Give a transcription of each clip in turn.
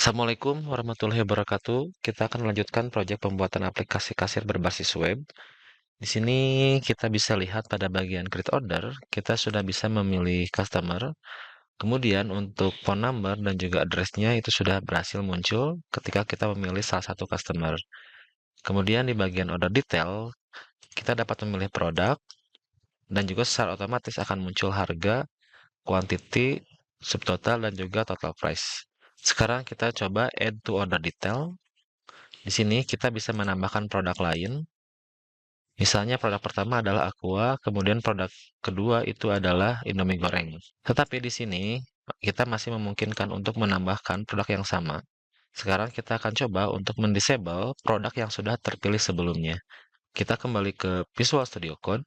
Assalamualaikum warahmatullahi wabarakatuh. Kita akan melanjutkan proyek pembuatan aplikasi kasir berbasis web. Di sini kita bisa lihat pada bagian create order, kita sudah bisa memilih customer. Kemudian untuk phone number dan juga address-nya itu sudah berhasil muncul ketika kita memilih salah satu customer. Kemudian di bagian order detail, kita dapat memilih produk dan juga secara otomatis akan muncul harga, quantity, subtotal, dan juga total price. Sekarang kita coba add to order detail. Di sini kita bisa menambahkan produk lain. Misalnya produk pertama adalah Aqua, kemudian produk kedua itu adalah Indomie goreng. Tetapi di sini kita masih memungkinkan untuk menambahkan produk yang sama. Sekarang kita akan coba untuk mendisable produk yang sudah terpilih sebelumnya. Kita kembali ke Visual Studio Code,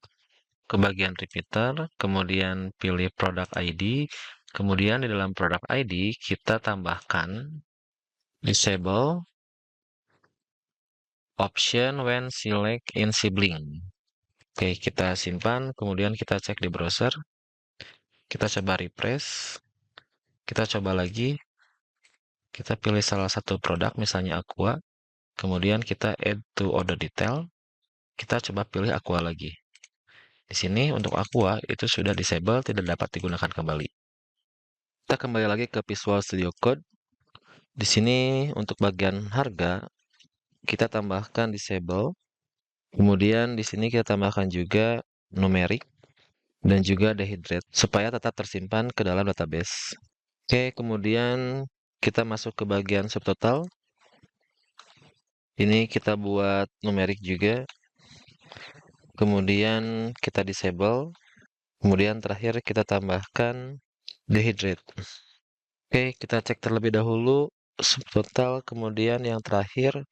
ke bagian repeater, kemudian pilih produk ID, kemudian di dalam produk ID kita tambahkan disable option when select in sibling. Oke, kita simpan, kemudian kita cek di browser. Kita coba refresh. Kita coba lagi. Kita pilih salah satu produk, misalnya Aqua. Kemudian kita add to order detail. Kita coba pilih Aqua lagi. Di sini untuk Aqua itu sudah disable, tidak dapat digunakan kembali. Kita kembali lagi ke Visual Studio Code. Di sini untuk bagian harga, kita tambahkan disable. Kemudian di sini kita tambahkan juga numerik dan juga dehydrate supaya tetap tersimpan ke dalam database. Oke, kemudian kita masuk ke bagian subtotal. Ini kita buat numerik juga. Kemudian kita disable. Kemudian terakhir kita tambahkan dehydrate. Oke, kita cek terlebih dahulu subtotal. Kemudian yang terakhir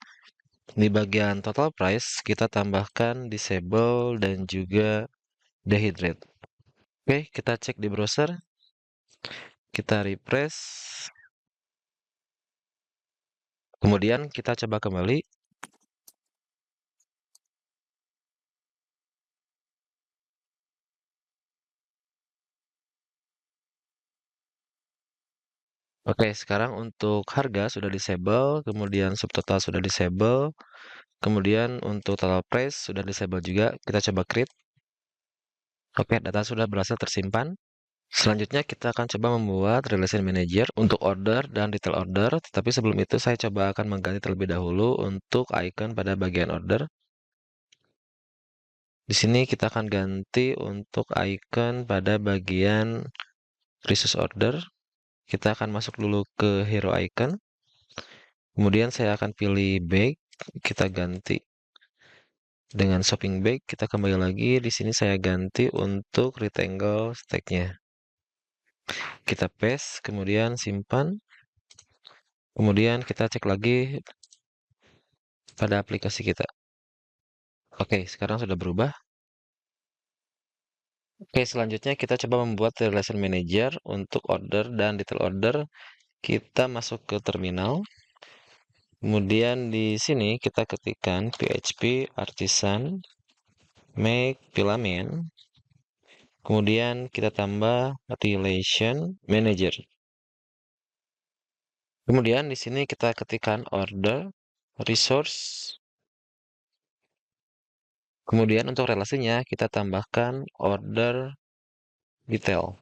di bagian total price kita tambahkan disable dan juga dehydrate. Oke, kita cek di browser. Kita refresh. Kemudian kita coba kembali. Oke, sekarang untuk harga sudah disable, kemudian subtotal sudah disable, kemudian untuk total price sudah disable juga. Kita coba create. Oke, data sudah berhasil tersimpan. Selanjutnya kita akan coba membuat relation manager untuk order dan detail order. Tetapi sebelum itu saya coba akan mengganti terlebih dahulu untuk icon pada bagian order. Di sini kita akan ganti untuk icon pada bagian resource order. Kita akan masuk dulu ke hero icon. Kemudian saya akan pilih bag, kita ganti dengan shopping bag. Kita kembali lagi, di sini saya ganti untuk rectangle stack-nya. Kita paste, kemudian simpan. Kemudian kita cek lagi pada aplikasi kita. Oke, sekarang sudah berubah. Oke, selanjutnya kita coba membuat relation manager untuk order dan detail order. Kita masuk ke terminal. Kemudian di sini kita ketikkan PHP artisan make filament. Kemudian kita tambah relation manager. Kemudian di sini kita ketikkan order resource. Kemudian untuk relasinya kita tambahkan order detail.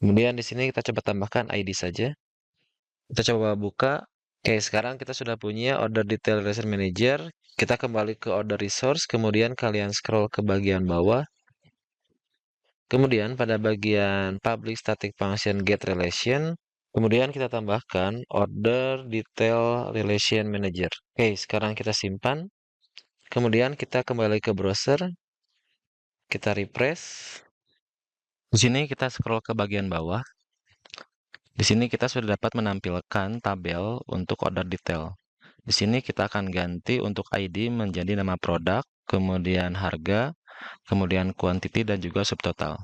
Kemudian di sini kita coba tambahkan ID saja. Kita coba buka. Oke, sekarang kita sudah punya order detail relation manager. Kita kembali ke order resource, kemudian kalian scroll ke bagian bawah. Kemudian pada bagian public static function get relation, kemudian kita tambahkan order detail relation manager. Oke, sekarang kita simpan. Kemudian kita kembali ke browser. Kita refresh. Di sini kita scroll ke bagian bawah. Di sini kita sudah dapat menampilkan tabel untuk order detail. Di sini kita akan ganti untuk ID menjadi nama produk, kemudian harga, kemudian quantity dan juga subtotal.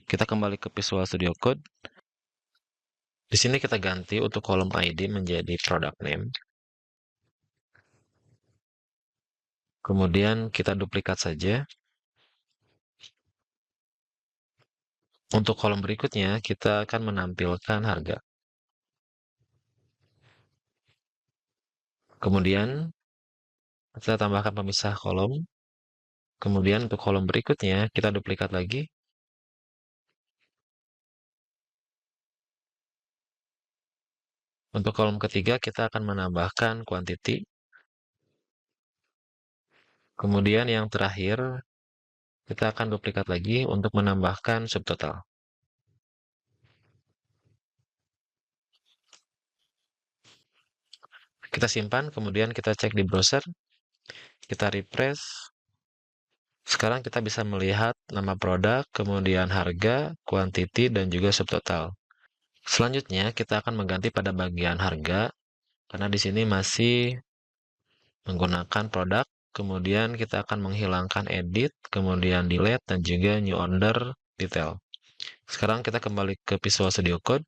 Kita kembali ke Visual Studio Code. Di sini kita ganti untuk kolom ID menjadi product name. Kemudian kita duplikat saja. Untuk kolom berikutnya, kita akan menampilkan harga. Kemudian kita tambahkan pemisah kolom. Kemudian untuk kolom berikutnya kita duplikat lagi. Untuk kolom ketiga kita akan menambahkan quantity. Kemudian yang terakhir kita akan duplikat lagi untuk menambahkan subtotal. Kita simpan, kemudian kita cek di browser, kita refresh. Sekarang kita bisa melihat nama produk, kemudian harga, quantity, dan juga subtotal. Selanjutnya kita akan mengganti pada bagian harga, karena di sini masih menggunakan produk. Kemudian kita akan menghilangkan edit, kemudian delete, dan juga new order detail. Sekarang kita kembali ke Visual Studio Code.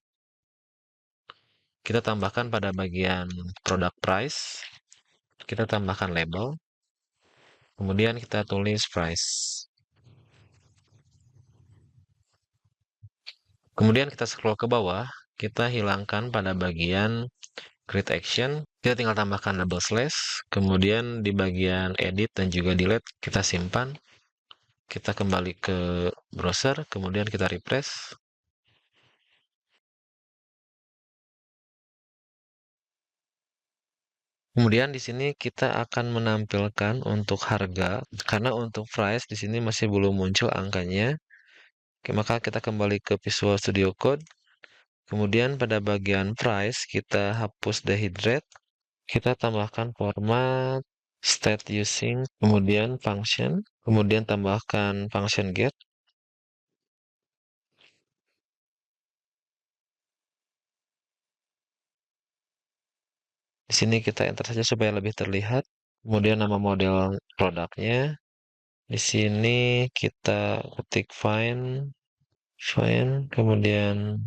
Kita tambahkan pada bagian product price. Kita tambahkan label. Kemudian kita tulis price. Kemudian kita scroll ke bawah. Kita hilangkan pada bagian create action. Kita tinggal tambahkan double slash. Kemudian di bagian edit dan juga delete kita simpan. Kita kembali ke browser. Kemudian kita refresh. Kemudian di sini kita akan menampilkan untuk harga, karena untuk price di sini masih belum muncul angkanya. Oke, maka kita kembali ke Visual Studio Code. Kemudian pada bagian price kita hapus dehydrate. Kita tambahkan format state using, kemudian function, kemudian tambahkan function get. Di sini kita enter saja supaya lebih terlihat. Kemudian nama model produknya. Di sini kita ketik find, kemudian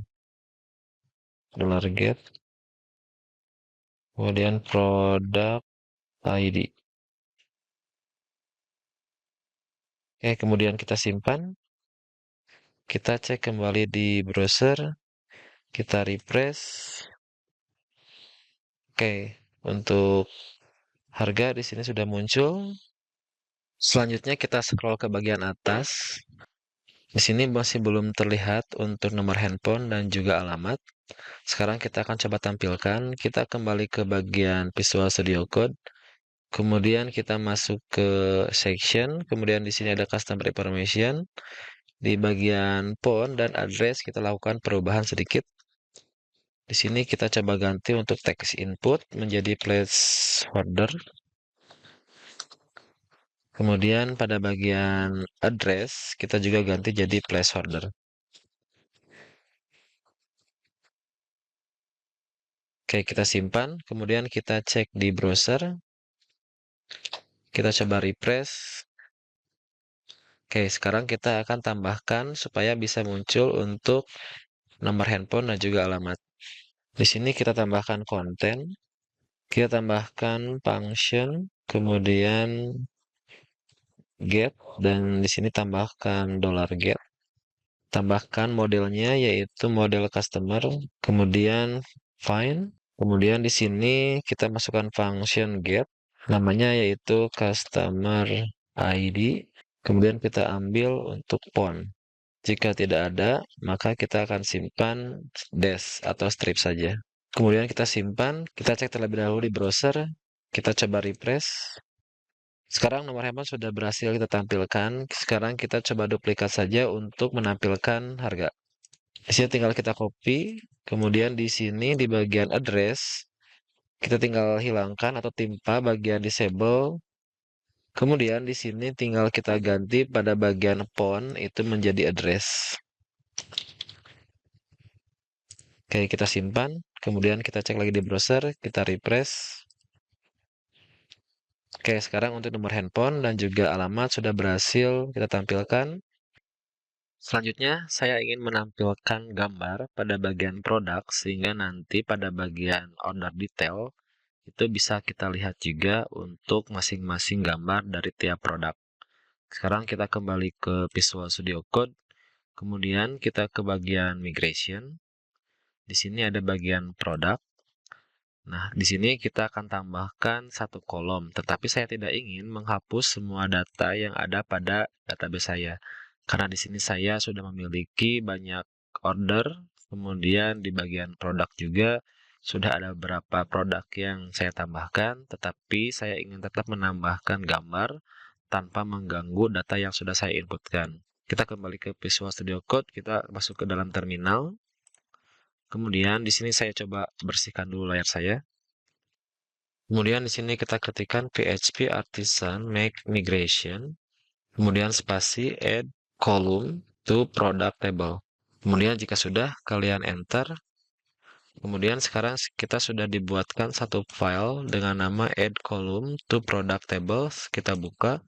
$get, kemudian product ID. Oke, kemudian kita simpan. Kita cek kembali di browser. Kita refresh. Oke, untuk harga di sini sudah muncul. Selanjutnya kita scroll ke bagian atas. Di sini masih belum terlihat untuk nomor handphone dan juga alamat. Sekarang kita akan coba tampilkan. Kita kembali ke bagian Visual Studio Code. Kemudian kita masuk ke section. Kemudian di sini ada customer information. Di bagian phone dan address kita lakukan perubahan sedikit. Di sini kita coba ganti untuk text input menjadi placeholder. Kemudian pada bagian address kita juga ganti jadi placeholder. Oke, kita simpan. Kemudian kita cek di browser. Kita coba refresh. Oke, sekarang kita akan tambahkan supaya bisa muncul untuk nomor handphone dan juga alamat. Di sini kita tambahkan konten. Kita tambahkan function, kemudian get, dan di sini tambahkan $get. Tambahkan modelnya yaitu model customer, kemudian find, kemudian di sini kita masukkan function get, namanya yaitu customer ID, kemudian kita ambil untuk font. Jika tidak ada, maka kita akan simpan dash atau strip saja. Kemudian kita simpan, kita cek terlebih dahulu di browser, kita coba refresh. Sekarang nomor handphone sudah berhasil kita tampilkan. Sekarang kita coba duplikat saja untuk menampilkan harga. Di sini tinggal kita copy, kemudian di sini di bagian address, kita tinggal hilangkan atau timpa bagian disable. Kemudian di sini tinggal kita ganti pada bagian font itu menjadi address. Oke, kita simpan. Kemudian kita cek lagi di browser, kita refresh. Oke, sekarang untuk nomor handphone dan juga alamat sudah berhasil kita tampilkan. Selanjutnya, saya ingin menampilkan gambar pada bagian produk sehingga nanti pada bagian order detail itu bisa kita lihat juga untuk masing-masing gambar dari tiap produk. Sekarang kita kembali ke Visual Studio Code, kemudian kita ke bagian migration. Di sini ada bagian produk. Nah, di sini kita akan tambahkan satu kolom, tetapi saya tidak ingin menghapus semua data yang ada pada database saya. Karena di sini saya sudah memiliki banyak order, kemudian di bagian produk juga sudah ada beberapa produk yang saya tambahkan, tetapi saya ingin tetap menambahkan gambar tanpa mengganggu data yang sudah saya inputkan. Kita kembali ke Visual Studio Code, kita masuk ke dalam terminal. Kemudian di sini saya coba bersihkan dulu layar saya. Kemudian di sini kita ketikkan PHP Artisan Make Migration. Kemudian spasi add column to product table. Kemudian jika sudah, kalian enter. Kemudian sekarang kita sudah dibuatkan satu file dengan nama add column to product tables. Kita buka.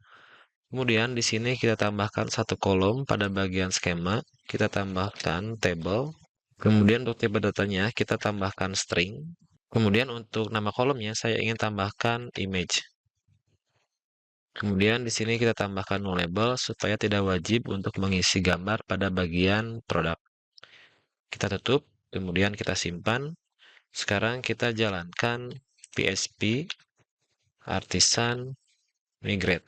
Kemudian di sini kita tambahkan satu kolom pada bagian skema. Kita tambahkan table. Kemudian untuk tipe datanya kita tambahkan string. Kemudian untuk nama kolomnya saya ingin tambahkan image. Kemudian di sini kita tambahkan no label supaya tidak wajib untuk mengisi gambar pada bagian produk. Kita tutup, kemudian kita simpan. Sekarang kita jalankan PHP Artisan Migrate.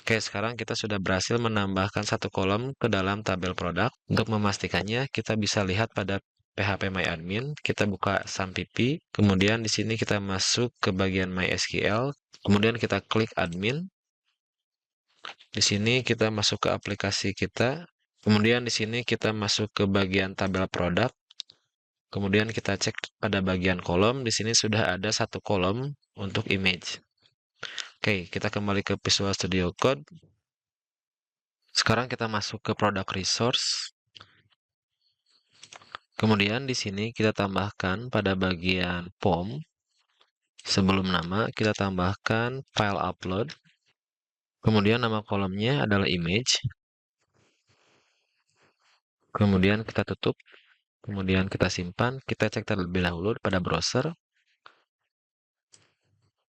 Oke, sekarang kita sudah berhasil menambahkan satu kolom ke dalam tabel produk. Untuk memastikannya, kita bisa lihat pada PHPMyAdmin, kita buka SAMPP, kemudian di sini kita masuk ke bagian MySQL, kemudian kita klik admin. Di sini kita masuk ke aplikasi kita, kemudian di sini kita masuk ke bagian tabel produk. Kemudian kita cek pada bagian kolom, di sini sudah ada satu kolom untuk image. Oke, kita kembali ke Visual Studio Code. Sekarang kita masuk ke product resource. Kemudian di sini kita tambahkan pada bagian form. Sebelum nama kita tambahkan file upload. Kemudian nama kolomnya adalah image. Kemudian kita tutup. Kemudian kita simpan. Kita cek terlebih dahulu pada browser.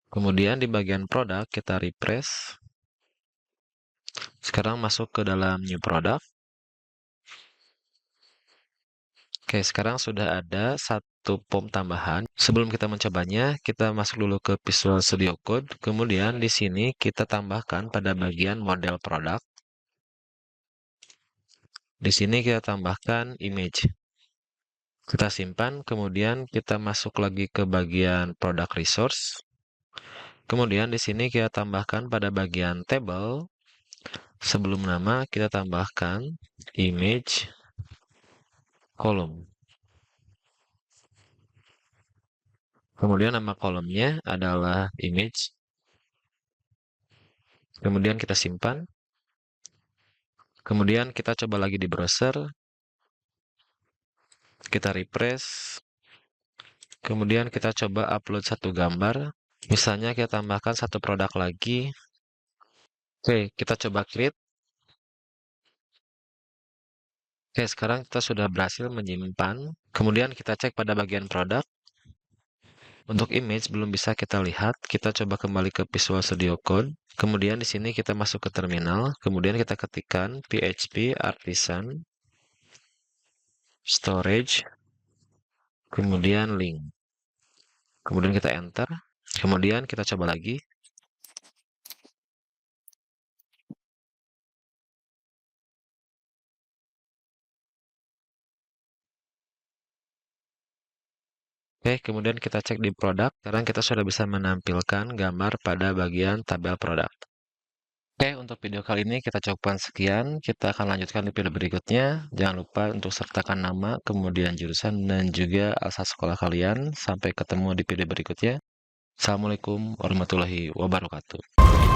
Kemudian di bagian produk kita refresh. Sekarang masuk ke dalam new product. Oke, sekarang sudah ada satu form tambahan. Sebelum kita mencobanya, kita masuk dulu ke Visual Studio Code. Kemudian di sini kita tambahkan pada bagian model produk. Di sini kita tambahkan image. Kita simpan, kemudian kita masuk lagi ke bagian product resource. Kemudian di sini kita tambahkan pada bagian table. Sebelum nama kita tambahkan image column. Kemudian nama kolomnya adalah image. Kemudian kita simpan. Kemudian kita coba lagi di browser. Kita refresh. Kemudian kita coba upload satu gambar. Misalnya kita tambahkan satu produk lagi. Oke, kita coba create. Oke, sekarang kita sudah berhasil menyimpan. Kemudian kita cek pada bagian produk. Untuk image belum bisa kita lihat. Kita coba kembali ke Visual Studio Code. Kemudian di sini kita masuk ke terminal. Kemudian kita ketikkan PHP Artisan Storage. Kemudian link. Kemudian kita enter. Kemudian kita coba lagi. Oke, kemudian kita cek di produk. Sekarang kita sudah bisa menampilkan gambar pada bagian tabel produk. Oke, untuk video kali ini kita cukupkan sekian. Kita akan lanjutkan di video berikutnya. Jangan lupa untuk sertakan nama, kemudian jurusan, dan juga asal sekolah kalian. Sampai ketemu di video berikutnya. Assalamualaikum warahmatullahi wabarakatuh.